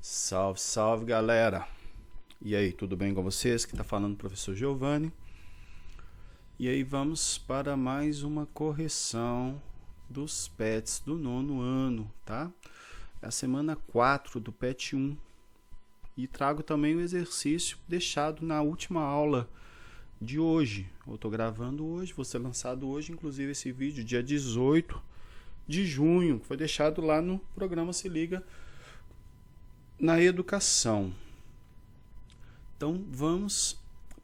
Salve, salve, galera! E aí, tudo bem com vocês? Que tá falando o professor Giovanni. E aí vamos para mais uma correção dos PETs do nono ano, tá? É a semana 4 do PET 1. E trago também o exercício deixado na última aula de hoje. Eu tô gravando hoje, vou ser lançado hoje, inclusive esse vídeo, dia 18 de junho, que foi deixado lá no programa Se Liga na Educação. Então vamos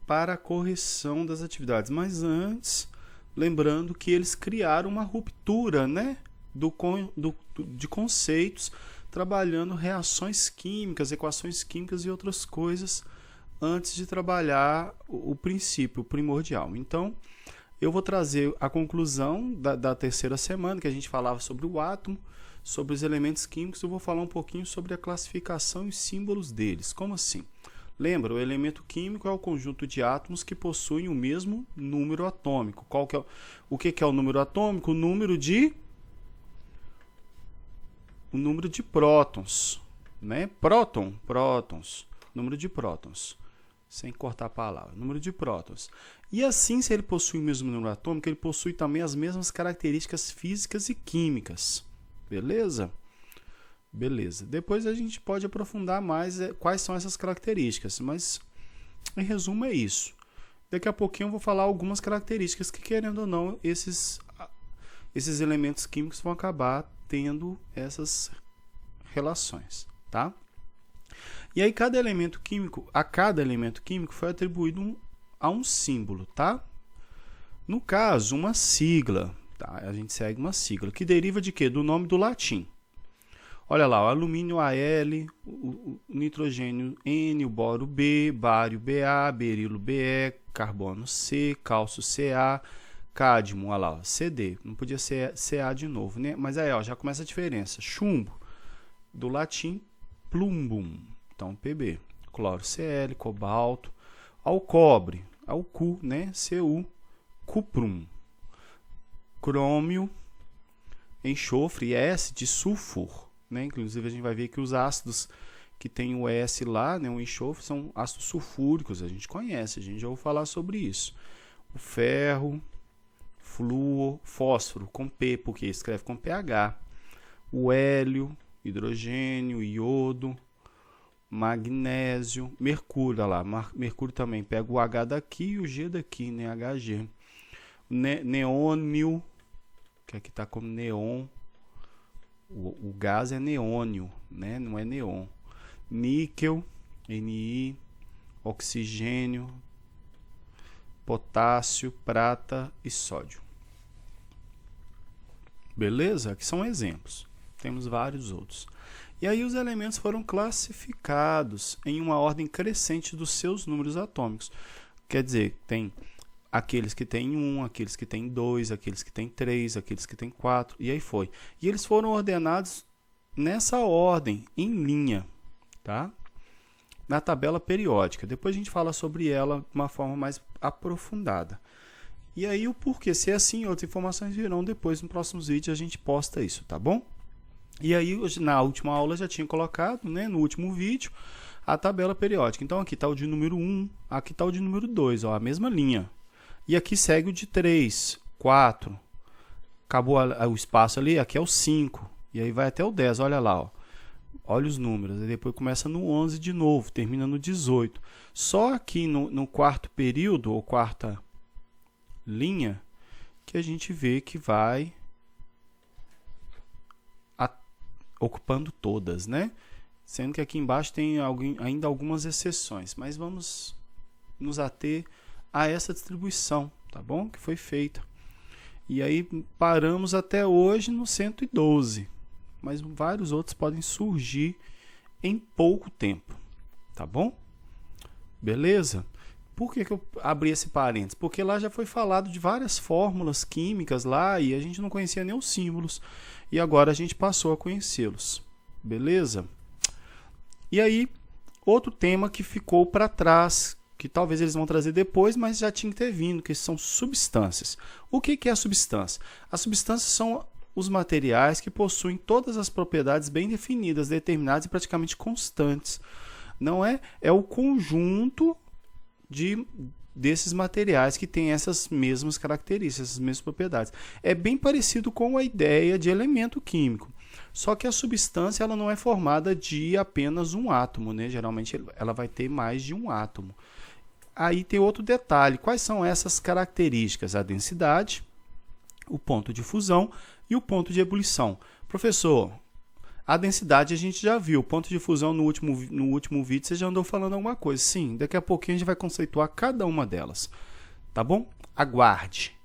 para a correção das atividades, mas antes, lembrando que eles criaram uma ruptura, né, de conceitos, trabalhando reações químicas, equações químicas e outras coisas antes de trabalhar o princípio primordial. Então eu vou trazer a conclusão da terceira semana, que a gente falava sobre o átomo, sobre os elementos químicos. Eu vou falar um pouquinho sobre a classificação e símbolos deles. Como assim? Lembra, o elemento químico é o conjunto de átomos que possuem o mesmo número atômico. O que é o número atômico? O número de prótons, né? Prótons, número de prótons. Sem cortar a palavra, número de prótons. E assim, se ele possui o mesmo número atômico, ele possui também as mesmas características físicas e químicas. Beleza? Beleza. Depois a gente pode aprofundar mais quais são essas características, mas em resumo é isso. Daqui a pouquinho eu vou falar algumas características que, querendo ou não, esses elementos químicos vão acabar tendo essas relações, tá? E aí a cada elemento químico foi atribuído a um símbolo, tá? No caso, uma sigla, tá? A gente segue uma sigla, que deriva de quê? Do nome do latim. Olha lá, o alumínio Al, o nitrogênio N, o boro B, bário Ba, berilo Be, carbono C, cálcio Ca, cádmio, olha lá, Cd. Não podia ser Ca de novo, né? Mas aí, ó, já começa a diferença. Chumbo, do latim plumbum. Então, Pb, cloro Cl, cobalto, ao cobre, ao Cu, né? Cu, cuprum, crômio, enxofre, S de sulfur, né? Inclusive a gente vai ver que os ácidos que tem o S lá, né? O enxofre, são ácidos sulfúricos, a gente conhece, a gente já ouviu falar sobre isso. O ferro, flúor, fósforo com P, porque escreve com pH. O hélio, hidrogênio, iodo, magnésio, mercúrio, olha lá, mercúrio também pega o H daqui e o G daqui, né, Hg. Neônio, que aqui está como neon, o gás é neônio, né, não é neon. Níquel, Ni, oxigênio, potássio, prata e sódio. Beleza? Aqui são exemplos, temos vários outros. E aí os elementos foram classificados em uma ordem crescente dos seus números atômicos. Quer dizer, tem aqueles que têm 1, aqueles que têm 2, aqueles que têm 3, aqueles que têm 4, e aí foi. E eles foram ordenados nessa ordem, em linha, tá? Na tabela periódica. Depois a gente fala sobre ela de uma forma mais aprofundada. E aí o porquê ser assim, outras informações virão depois, no próximos vídeos a gente posta isso, tá bom? E aí, na última aula, já tinha colocado, né, no último vídeo, a tabela periódica. Então, aqui está o de número 1, aqui está o de número 2, ó, a mesma linha. E aqui segue o de 3, 4. Acabou o espaço ali, aqui é o 5. E aí vai até o 10, olha lá, ó. Olha os números. E depois começa no 11 de novo, termina no 18. Só aqui no quarto período, ou quarta linha, que a gente vê que vai ocupando todas, né? Sendo que aqui embaixo tem ainda algumas exceções, mas vamos nos ater a essa distribuição, tá bom? Que foi feita. E aí paramos até hoje no 112, mas vários outros podem surgir em pouco tempo, tá bom? Beleza? Por que eu abri esse parênteses? Porque lá já foi falado de várias fórmulas químicas lá e a gente não conhecia nem os símbolos. E agora a gente passou a conhecê-los. Beleza? E aí, outro tema que ficou para trás, que talvez eles vão trazer depois, mas já tinha que ter vindo, que são substâncias. O que é a substância? As substâncias são os materiais que possuem todas as propriedades bem definidas, determinadas e praticamente constantes. Não é o conjunto desses materiais que têm essas mesmas características, essas mesmas propriedades. É bem parecido com a ideia de elemento químico. Só que a substância ela não é formada de apenas um átomo, né? Geralmente ela vai ter mais de um átomo. Aí tem outro detalhe. Quais são essas características? A densidade, o ponto de fusão e o ponto de ebulição. Professor, a densidade a gente já viu. O ponto de fusão no último vídeo você já andou falando alguma coisa. Sim, daqui a pouquinho a gente vai conceituar cada uma delas. Tá bom? Aguarde.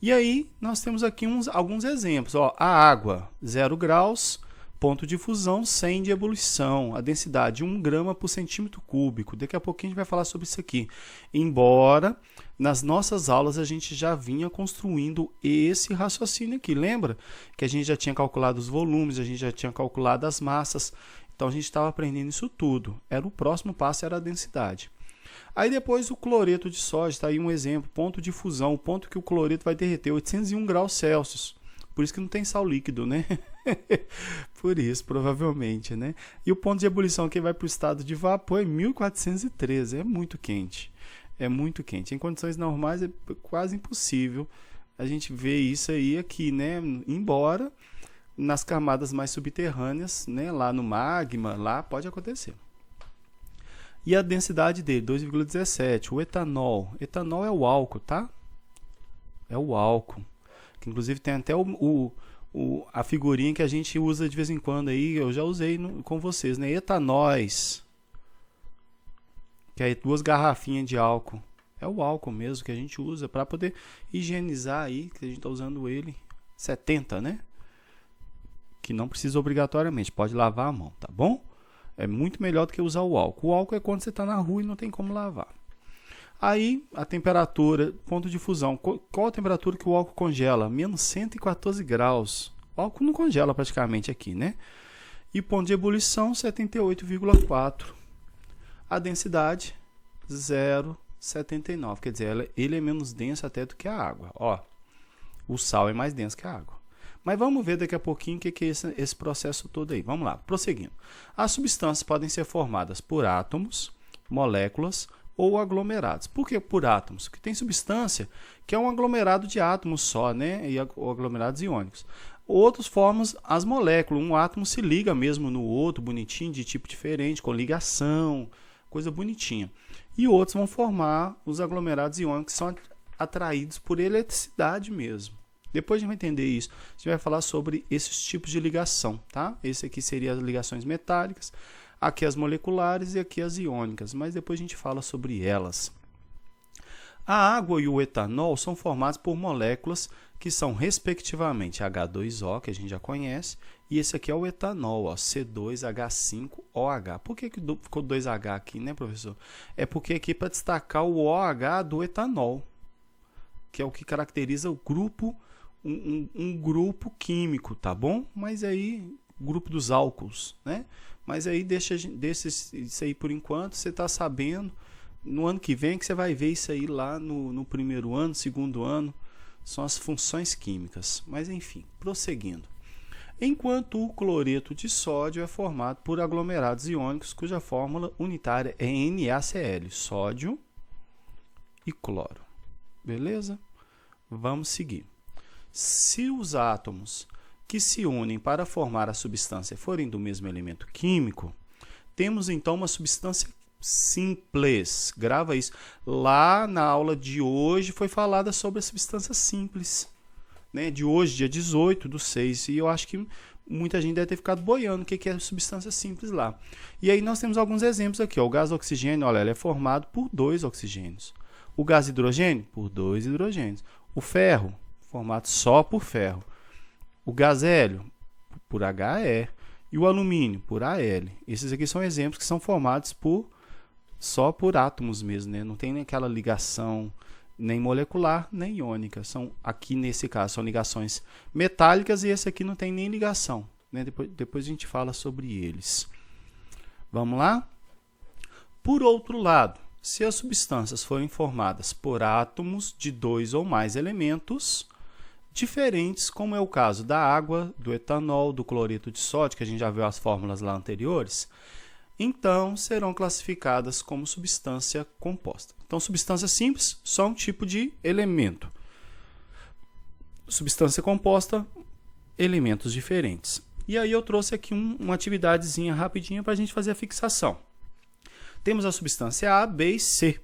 E aí nós temos aqui alguns exemplos. Ó, a água, 0 graus, ponto de fusão 100 de ebulição. A densidade 1 grama por centímetro cúbico. Daqui a pouquinho a gente vai falar sobre isso aqui. Embora nas nossas aulas a gente já vinha construindo esse raciocínio aqui. Lembra que a gente já tinha calculado os volumes, a gente já tinha calculado as massas. Então a gente estava aprendendo isso tudo. O próximo passo era a densidade. Aí depois o cloreto de sódio, está aí um exemplo, ponto de fusão, o ponto que o cloreto vai derreter, 801 graus Celsius. Por isso que não tem sal líquido, né? Por isso, provavelmente, né? E o ponto de ebulição que vai para o estado de vapor é 1413, é muito quente. É muito quente. Em condições normais é quase impossível a gente ver isso aí aqui, né? Embora nas camadas mais subterrâneas, né? Lá no magma, lá pode acontecer. E a densidade dele, 2,17. O etanol. Etanol é o álcool, tá? É o álcool. Que inclusive tem até a figurinha que a gente usa de vez em quando aí. Eu já usei com vocês, né? Etanóis. Que é 2 garrafinhas de álcool. É o álcool mesmo que a gente usa para poder higienizar aí, que a gente está usando ele. 70, né? Que não precisa obrigatoriamente. Pode lavar a mão, tá bom? É muito melhor do que usar o álcool. O álcool é quando você está na rua e não tem como lavar. Aí, a temperatura, ponto de fusão. Qual a temperatura que o álcool congela? Menos 114 graus. O álcool não congela praticamente aqui, né? E ponto de ebulição, 78,4. A densidade, 0,79. Quer dizer, ele é menos denso até do que a água. Ó, o sal é mais denso que a água. Mas vamos ver daqui a pouquinho o que é esse processo todo aí. Vamos lá, prosseguindo. As substâncias podem ser formadas por átomos, moléculas ou aglomerados. Por que por átomos? Porque tem substância que é um aglomerado de átomos só, né? E aglomerados iônicos. Outros formam as moléculas. Um átomo se liga mesmo no outro, bonitinho, de tipo diferente, com ligação, coisa bonitinha. E outros vão formar os aglomerados iônicos que são atraídos por eletricidade mesmo. Depois a gente vai entender isso. A gente vai falar sobre esses tipos de ligação, tá? Esse aqui seria as ligações metálicas, aqui as moleculares e aqui as iônicas, mas depois a gente fala sobre elas. A água e o etanol são formados por moléculas que são respectivamente H2O, que a gente já conhece, e esse aqui é o etanol, ó, C2H5OH. Por que ficou 2H aqui, né, professor? É porque aqui para destacar o OH do etanol, que é o que caracteriza o grupo, um grupo químico, tá bom? Mas aí, grupo dos álcools, né? Mas aí deixa isso aí por enquanto, você está sabendo. No ano que vem que você vai ver isso aí lá no primeiro ano, segundo ano, são as funções químicas. Mas enfim, prosseguindo. Enquanto o cloreto de sódio é formado por aglomerados iônicos, cuja fórmula unitária é NaCl, sódio e cloro. Beleza? Vamos seguir. Se os átomos que se unem para formar a substância forem do mesmo elemento químico, temos então uma substância simples. Grava isso. Lá na aula de hoje foi falada sobre a substância simples, né? De hoje, dia 18/6. E eu acho que muita gente deve ter ficado boiando o que é substância simples lá. E aí nós temos alguns exemplos aqui. Ó. O gás oxigênio, olha, ele é formado por 2 oxigênios. O gás hidrogênio, por 2 hidrogênios. O ferro, formado só por ferro. O gás hélio, por HE. E o alumínio, por Al. Esses aqui são exemplos que são formados só por átomos mesmo, né? Não tem nem aquela ligação nem molecular, nem iônica. Aqui nesse caso, são ligações metálicas e esse aqui não tem nem ligação, né? Depois a gente fala sobre eles. Vamos lá? Por outro lado, se as substâncias forem formadas por átomos de 2 ou mais elementos, diferentes, como é o caso da água, do etanol, do cloreto de sódio, que a gente já viu as fórmulas lá anteriores, então serão classificadas como substância composta. Então, substância simples, só um tipo de elemento. Substância composta, elementos diferentes. E aí eu trouxe aqui uma atividadezinha rapidinha para a gente fazer a fixação. Temos a substância A, B e C.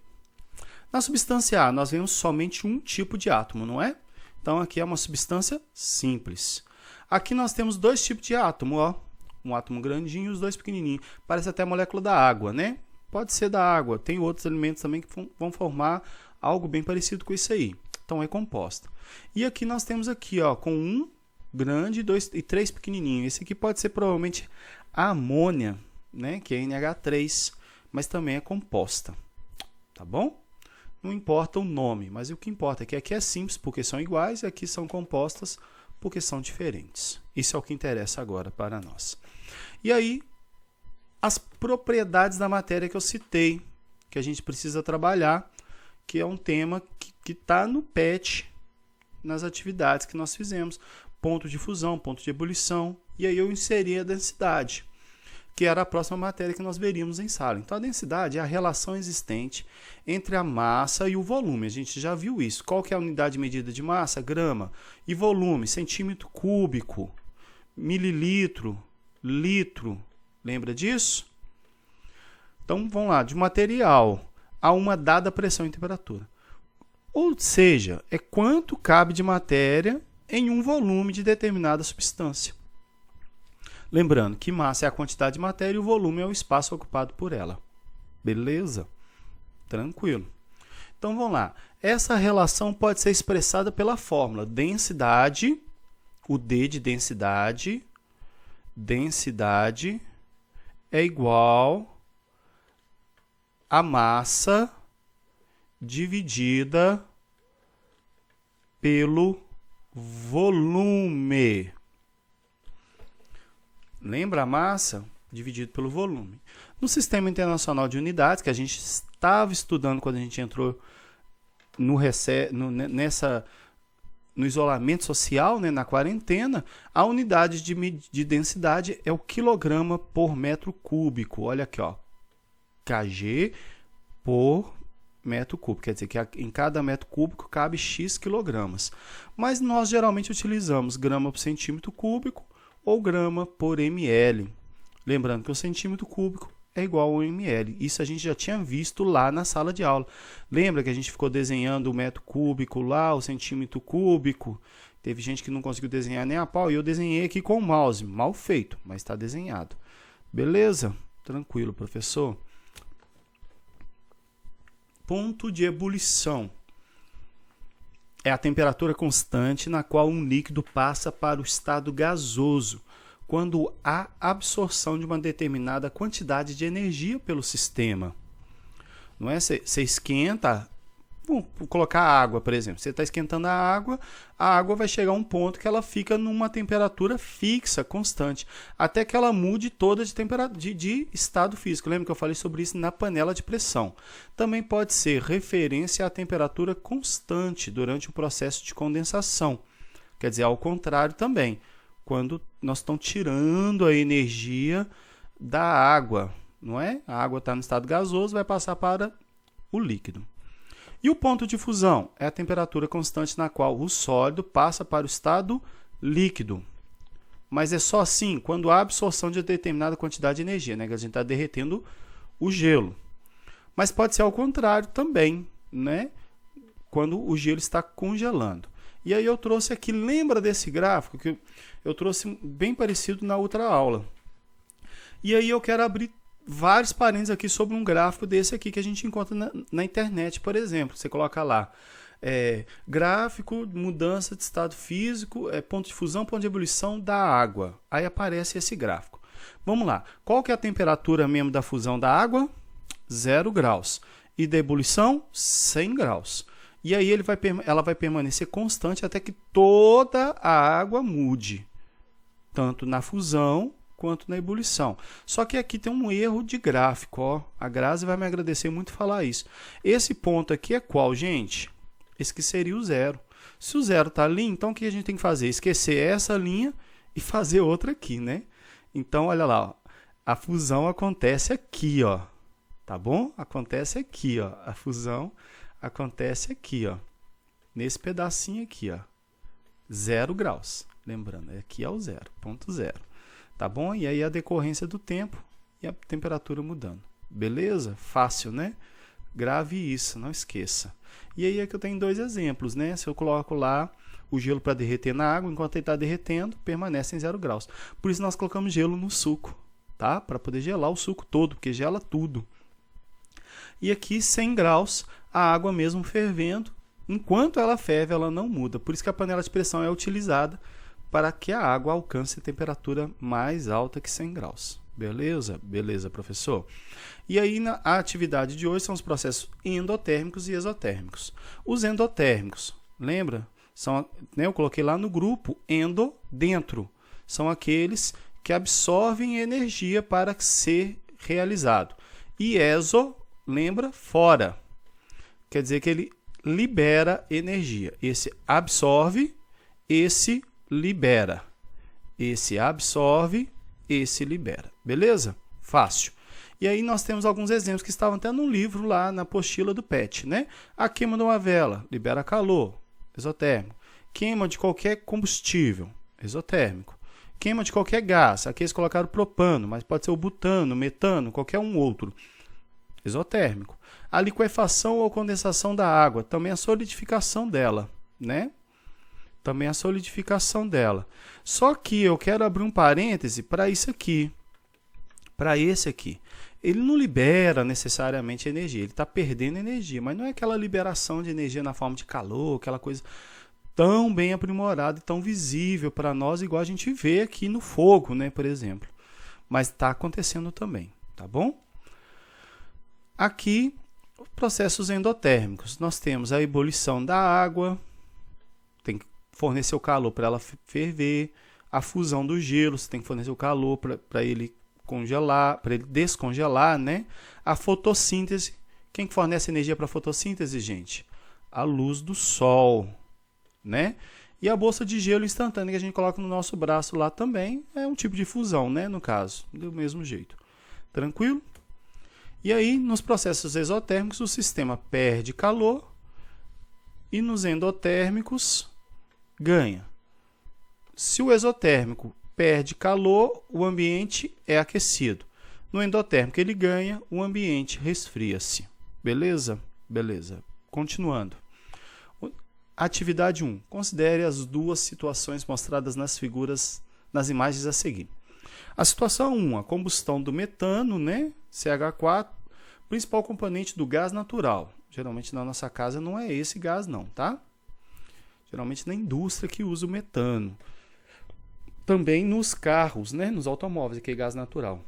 Na substância A, nós vemos somente um tipo de átomo, não é? Então, aqui é uma substância simples. Aqui nós temos dois tipos de átomo, ó. Um átomo grandinho e os dois pequenininhos. Parece até a molécula da água, né? Pode ser da água. Tem outros elementos também que vão formar algo bem parecido com isso aí. Então, é composta. E aqui nós temos aqui, ó, com um grande e três pequenininhos. Esse aqui pode ser provavelmente a amônia, né? Que é NH3, mas também é composta. Tá bom? Não importa o nome, mas o que importa é que aqui é simples porque são iguais e aqui são compostas porque são diferentes. Isso é o que interessa agora para nós. E aí, as propriedades da matéria que eu citei, que a gente precisa trabalhar, que é um tema que está no PET, nas atividades que nós fizemos. Ponto de fusão, ponto de ebulição, e aí eu inseri a densidade, que era a próxima matéria que nós veríamos em sala. Então, a densidade é a relação existente entre a massa e o volume. A gente já viu isso. Qual que é a unidade de medida de massa? Grama. E volume? Centímetro cúbico, mililitro, litro. Lembra disso? Então, vamos lá. De material a uma dada pressão e temperatura. Ou seja, é quanto cabe de matéria em um volume de determinada substância. Lembrando que massa é a quantidade de matéria e o volume é o espaço ocupado por ela. Beleza? Tranquilo. Então, vamos lá. Essa relação pode ser expressada pela fórmula densidade, o D de densidade, densidade é igual a massa dividida pelo volume. Lembra a massa dividido pelo volume. No Sistema Internacional de Unidades, que a gente estava estudando quando a gente entrou no isolamento social, né, na quarentena, a unidade de densidade é o quilograma por metro cúbico. Olha aqui, ó, kg por metro cúbico. Quer dizer que em cada metro cúbico cabe X quilogramas. Mas nós geralmente utilizamos grama por centímetro cúbico ou grama por ml. Lembrando que o centímetro cúbico é igual ao ml. Isso a gente já tinha visto lá na sala de aula. Lembra que a gente ficou desenhando o metro cúbico lá, o centímetro cúbico? Teve gente que não conseguiu desenhar nem a pau e eu desenhei aqui com o mouse. Mal feito, mas está desenhado. Beleza? Tranquilo, professor. Ponto de ebulição. É a temperatura constante na qual um líquido passa para o estado gasoso, quando há absorção de uma determinada quantidade de energia pelo sistema. Não é? Você esquenta, vou colocar água, por exemplo. Você está esquentando a água vai chegar a um ponto que ela fica numa temperatura fixa, constante, até que ela mude toda de estado físico. Lembra que eu falei sobre isso na panela de pressão? Também pode ser referência à temperatura constante durante o processo de condensação. Quer dizer, ao contrário também, quando nós estamos tirando a energia da água, não é? A água está no estado gasoso, vai passar para o líquido. E o ponto de fusão é a temperatura constante na qual o sólido passa para o estado líquido. Mas é só assim quando há absorção de determinada quantidade de energia, né? Que a gente está derretendo o gelo. Mas pode ser ao contrário também, né? Quando o gelo está congelando. E aí eu trouxe aqui, lembra desse gráfico que eu trouxe bem parecido na outra aula. E aí eu quero abrir vários parênteses aqui sobre um gráfico desse aqui que a gente encontra na internet, por exemplo. Você coloca lá, gráfico, mudança de estado físico, ponto de fusão, ponto de ebulição da água. Aí aparece esse gráfico. Vamos lá. Qual que é a temperatura mesmo da fusão da água? 0 graus. E da ebulição? 100 graus. E aí ela vai permanecer constante até que toda a água mude, tanto na fusão quanto na ebulição. Só que aqui tem um erro de gráfico, ó. A Grazi vai me agradecer muito falar isso. Esse ponto aqui é qual, gente? Esse que seria o 0. Se o 0 está ali, então o que a gente tem que fazer? Esquecer essa linha e fazer outra aqui, né? Então, olha lá, ó, a fusão acontece aqui, ó, tá bom? Acontece aqui, ó, a fusão acontece aqui, ó, nesse pedacinho aqui, ó, 0 graus. Lembrando, aqui é o 0, ponto 0, tá bom? E aí a decorrência do tempo e a temperatura mudando. Beleza? Fácil, né? Grave isso, não esqueça. E aí é que eu tenho 2 exemplos, né? Se eu coloco lá o gelo para derreter na água, enquanto ele está derretendo, permanece em 0 graus. Por isso nós colocamos gelo no suco, tá? Para poder gelar o suco todo, porque gela tudo. E aqui 100 graus, a água mesmo fervendo. Enquanto ela ferve, ela não muda. Por isso que a panela de pressão é utilizada para que a água alcance a temperatura mais alta que 100 graus. Beleza? Beleza, professor? E aí, a atividade de hoje são os processos endotérmicos e exotérmicos. Os endotérmicos, lembra? São, né, eu coloquei lá no grupo endo, dentro. São aqueles que absorvem energia para ser realizado. E exo, lembra? Fora. Quer dizer que ele libera energia. Esse absorve, esse libera. Esse absorve, esse libera. Beleza? Fácil. E aí nós temos alguns exemplos que estavam até no livro lá na apostila do PET, né? A queima de uma vela libera calor, exotérmico. Queima de qualquer combustível, exotérmico. Queima de qualquer gás, aqui eles colocaram propano, mas pode ser o butano, metano, qualquer um outro, exotérmico. A liquefação ou condensação da água, também a solidificação dela, né? Também a solidificação dela. Só que eu quero abrir um parêntese para isso aqui, para esse aqui. Ele não libera necessariamente energia, ele está perdendo energia, mas não é aquela liberação de energia na forma de calor, aquela coisa tão bem aprimorada e tão visível para nós, igual a gente vê aqui no fogo, né, por exemplo. Mas está acontecendo também, tá bom? Aqui, processos endotérmicos. Nós temos a ebulição da água, tem que fornecer o calor para ela ferver, a fusão do gelo, você tem que fornecer o calor para ele congelar, para ele descongelar, né? A fotossíntese. Quem que fornece energia para a fotossíntese, gente? A luz do sol, né? E a bolsa de gelo instantânea que a gente coloca no nosso braço lá também é um tipo de fusão, né? No caso, do mesmo jeito. Tranquilo? E aí, nos processos exotérmicos, o sistema perde calor e nos endotérmicos ganha. Se o exotérmico perde calor, o ambiente é aquecido. No endotérmico ele ganha, o ambiente resfria-se. Beleza? Beleza. Continuando. Atividade 1. Considere as 2 situações mostradas nas imagens a seguir. A situação 1, a combustão do metano, né? CH4, principal componente do gás natural. Geralmente na nossa casa não é esse gás não, tá? Geralmente na indústria que usa o metano. Também nos carros, né? Nos automóveis, aquele gás natural.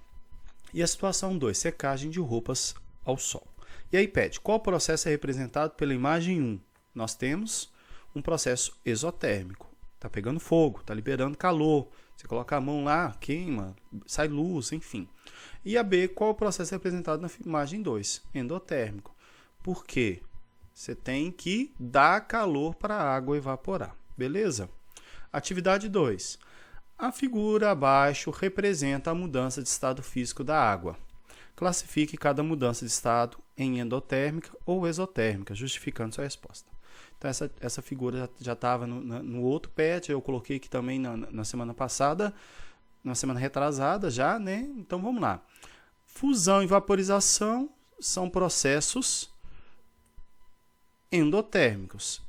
E a situação 2, secagem de roupas ao sol. E aí pede, qual processo é representado pela imagem 1? Nós temos um processo exotérmico. Está pegando fogo, está liberando calor. Você coloca a mão lá, queima, sai luz, enfim. E a B, qual o processo representado na imagem 2? Endotérmico. Por quê? Você tem que dar calor para a água evaporar. Beleza? Atividade 2. A figura abaixo representa a mudança de estado físico da água. Classifique cada mudança de estado em endotérmica ou exotérmica, justificando sua resposta. Então, essa figura já estava no outro PET, eu coloquei aqui também na semana passada, na semana retrasada já, né? Então, vamos lá. Fusão e vaporização são processos endotérmicos.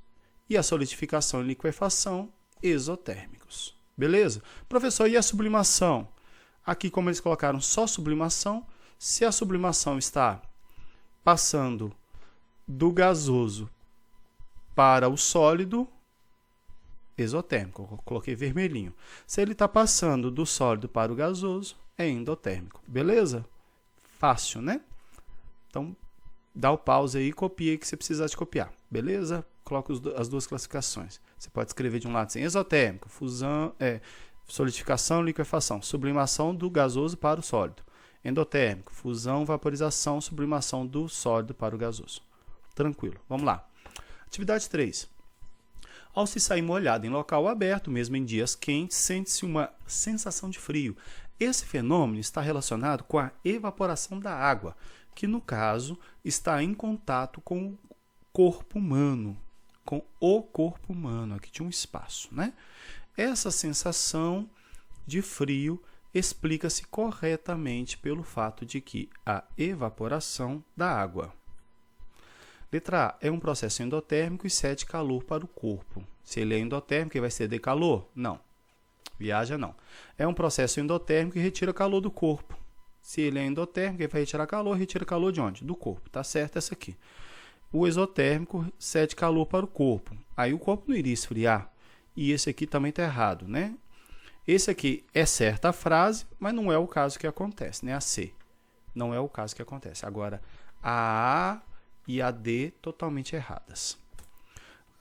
E a solidificação e liquefação, exotérmicos. Beleza? Professor, e a sublimação? Aqui, como eles colocaram só sublimação, se a sublimação está passando do gasoso para o sólido, exotérmico. Eu coloquei vermelhinho. Se ele está passando do sólido para o gasoso, é endotérmico. Beleza? Fácil, né? Então, dá o pause aí e copia aí que você precisar de copiar. Beleza? Coloca as 2 classificações. Você pode escrever de um lado assim, exotérmico, fusão, solidificação, liquefação, sublimação do gasoso para o sólido. Endotérmico, fusão, vaporização, sublimação do sólido para o gasoso. Tranquilo. Vamos lá. Atividade 3. Ao se sair molhado em local aberto, mesmo em dias quentes, sente-se uma sensação de frio. Esse fenômeno está relacionado com a evaporação da água, que no caso está em contato com o corpo humano, aqui tinha um espaço, né? Essa sensação de frio explica-se corretamente pelo fato de que a evaporação da água. Letra A, é um processo endotérmico e cede calor para o corpo. Se ele é endotérmico, ele vai ceder calor? Não. Viaja não. É um processo endotérmico e retira calor do corpo. Se ele é endotérmico, ele vai retira calor de onde? Do corpo. Tá certo essa aqui. O exotérmico cede calor para o corpo. Aí o corpo não iria esfriar. E esse aqui também está errado, né? Esse aqui é certa a frase, mas não é o caso que acontece, né? A C. Não é o caso que acontece. Agora, a A e a D totalmente erradas.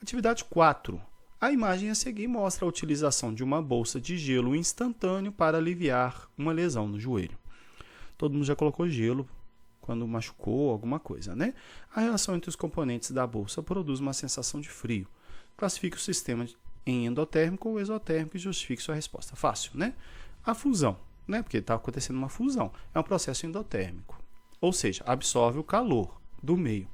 Atividade 4. A imagem a seguir mostra a utilização de uma bolsa de gelo instantâneo para aliviar uma lesão no joelho. Todo mundo já colocou gelo quando machucou alguma coisa, né? A reação entre os componentes da bolsa produz uma sensação de frio. Classifique o sistema em endotérmico ou exotérmico e justifique sua resposta. Fácil, né? A fusão, né? Porque está acontecendo uma fusão. É um processo endotérmico. Ou seja, absorve o calor do meio.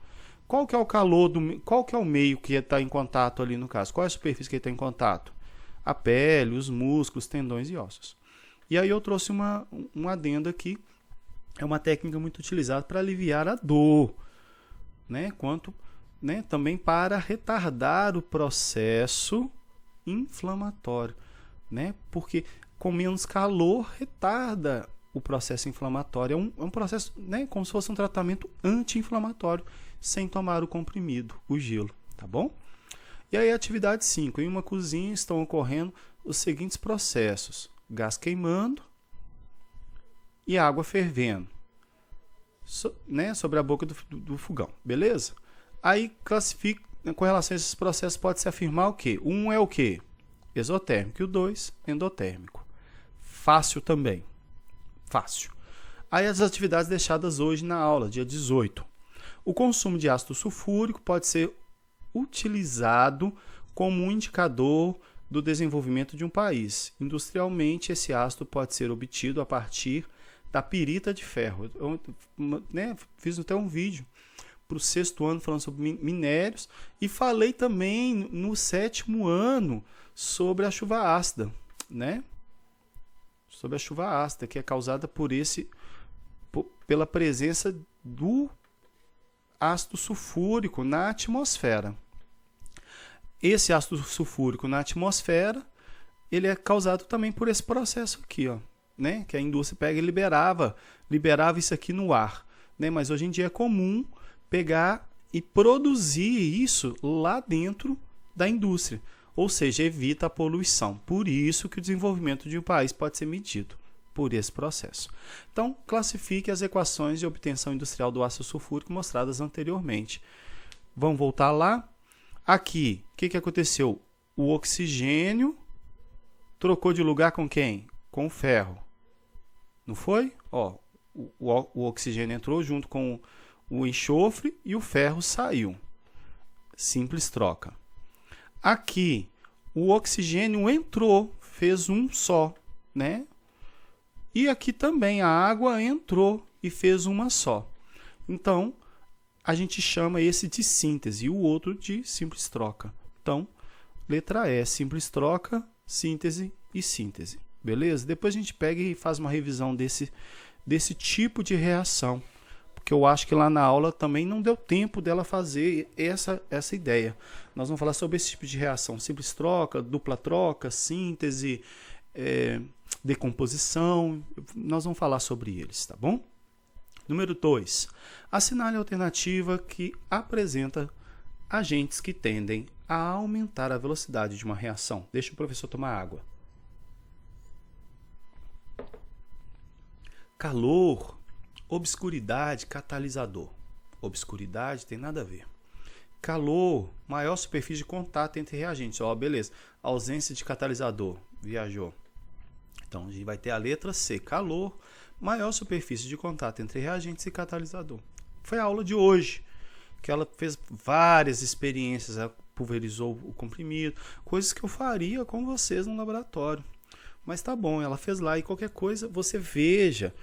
Qual que é o calor qual que é o meio que está em contato ali no caso? Qual é a superfície que está em contato? A pele, os músculos, tendões e ossos. E aí eu trouxe um adendo aqui. É uma técnica muito utilizada para aliviar a dor, né? Também para retardar o processo inflamatório, né? Porque com menos calor retarda o processo inflamatório. É um processo, né? Como se fosse um tratamento anti-inflamatório, sem tomar o comprimido, o gelo, tá bom? E aí, atividade 5. Em uma cozinha estão ocorrendo os seguintes processos: gás queimando e água fervendo, né? Sobre a boca do fogão, beleza? Aí, classifica, com relação a esses processos, pode-se afirmar o quê? Um é o quê? Exotérmico. E o 2, endotérmico. Fácil também. Fácil. Aí, as atividades deixadas hoje na aula, dia 18. O consumo de ácido sulfúrico pode ser utilizado como um indicador do desenvolvimento de um país. Industrialmente, esse ácido pode ser obtido a partir da pirita de ferro. Eu, né, fiz até um vídeo para o 6º ano falando sobre minérios e falei também no 7º ano sobre a chuva ácida, né? Sobre a chuva ácida, que é causada pela presença do ácido sulfúrico na atmosfera. Esse ácido sulfúrico na atmosfera, ele é causado também por esse processo aqui, ó, né? Que a indústria pega e liberava isso aqui no ar, né? Mas hoje em dia é comum pegar e produzir isso lá dentro da indústria, ou seja, evita a poluição. Por isso que o desenvolvimento de um país pode ser medido por esse processo. Então, classifique as equações de obtenção industrial do ácido sulfúrico mostradas anteriormente. Vamos voltar lá. Aqui, o que aconteceu? O oxigênio trocou de lugar com quem? Com o ferro. Não foi? Ó, o oxigênio entrou junto com o enxofre e o ferro saiu. Simples troca. Aqui, o oxigênio entrou, fez um só, né? E aqui também a água entrou e fez uma só. Então, a gente chama esse de síntese e o outro de simples troca. Então, letra E, simples troca, síntese e síntese. Beleza? Depois a gente pega e faz uma revisão desse tipo de reação. Porque eu acho que lá na aula também não deu tempo dela fazer essa ideia. Nós vamos falar sobre esse tipo de reação. Simples troca, dupla troca, síntese, decomposição. Nós vamos falar sobre eles, tá bom? Número 2. Assinale a alternativa que apresenta agentes que tendem a aumentar a velocidade de uma reação. Deixa o professor tomar água. Calor, obscuridade, catalisador. Obscuridade tem nada a ver. Calor, maior superfície de contato entre reagentes. Ó, beleza. Ausência de catalisador. Viajou. Então, a gente vai ter a letra C. Calor, maior superfície de contato entre reagentes e catalisador. Foi a aula de hoje, que ela fez várias experiências. Ela pulverizou o comprimido, coisas que eu faria com vocês no laboratório. Mas tá bom, ela fez lá, e qualquer coisa você veja,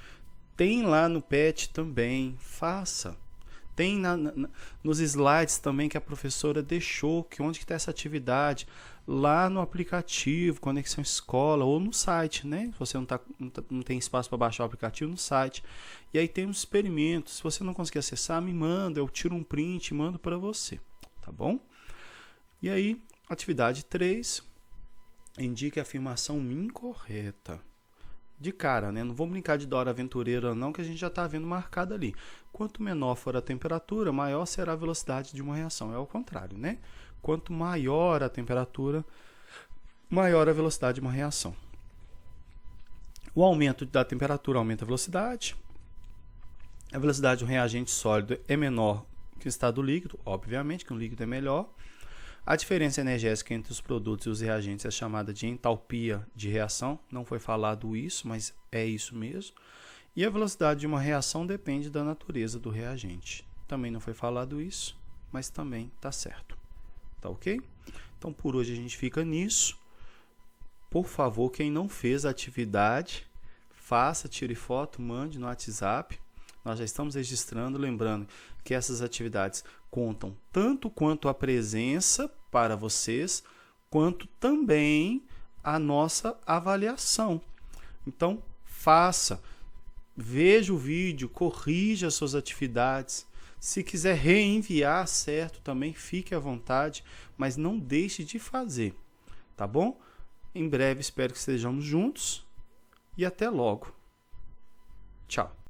tem lá no PET também, faça. Tem nos slides também que a professora deixou, que onde que está essa atividade, lá no aplicativo, Conexão Escola, ou no site, né? Se você não tem espaço para baixar o aplicativo, no site. E aí tem uns experimentos, se você não conseguir acessar, me manda, eu tiro um print e mando para você, tá bom? E aí, atividade 3, indique a afirmação incorreta. De cara, né? Não vou brincar de Dora Aventureira não, que a gente já está vendo marcado ali. Quanto menor for a temperatura, maior será a velocidade de uma reação. É o contrário, né? Quanto maior a temperatura, maior a velocidade de uma reação. O aumento da temperatura aumenta a velocidade. A velocidade de um reagente sólido é menor que o estado líquido, obviamente, que um líquido é melhor. A diferença energética entre os produtos e os reagentes é chamada de entalpia de reação. Não foi falado isso, mas é isso mesmo. E a velocidade de uma reação depende da natureza do reagente. Também não foi falado isso, mas também está certo. Tá ok? Então, por hoje a gente fica nisso. Por favor, quem não fez a atividade, faça, tire foto, mande no WhatsApp. Nós já estamos registrando, lembrando que essas atividades contam tanto quanto a presença para vocês, quanto também a nossa avaliação. Então, faça, veja o vídeo, corrija as suas atividades. Se quiser reenviar, certo, também fique à vontade, mas não deixe de fazer, tá bom? Em breve espero que estejamos juntos e até logo. Tchau.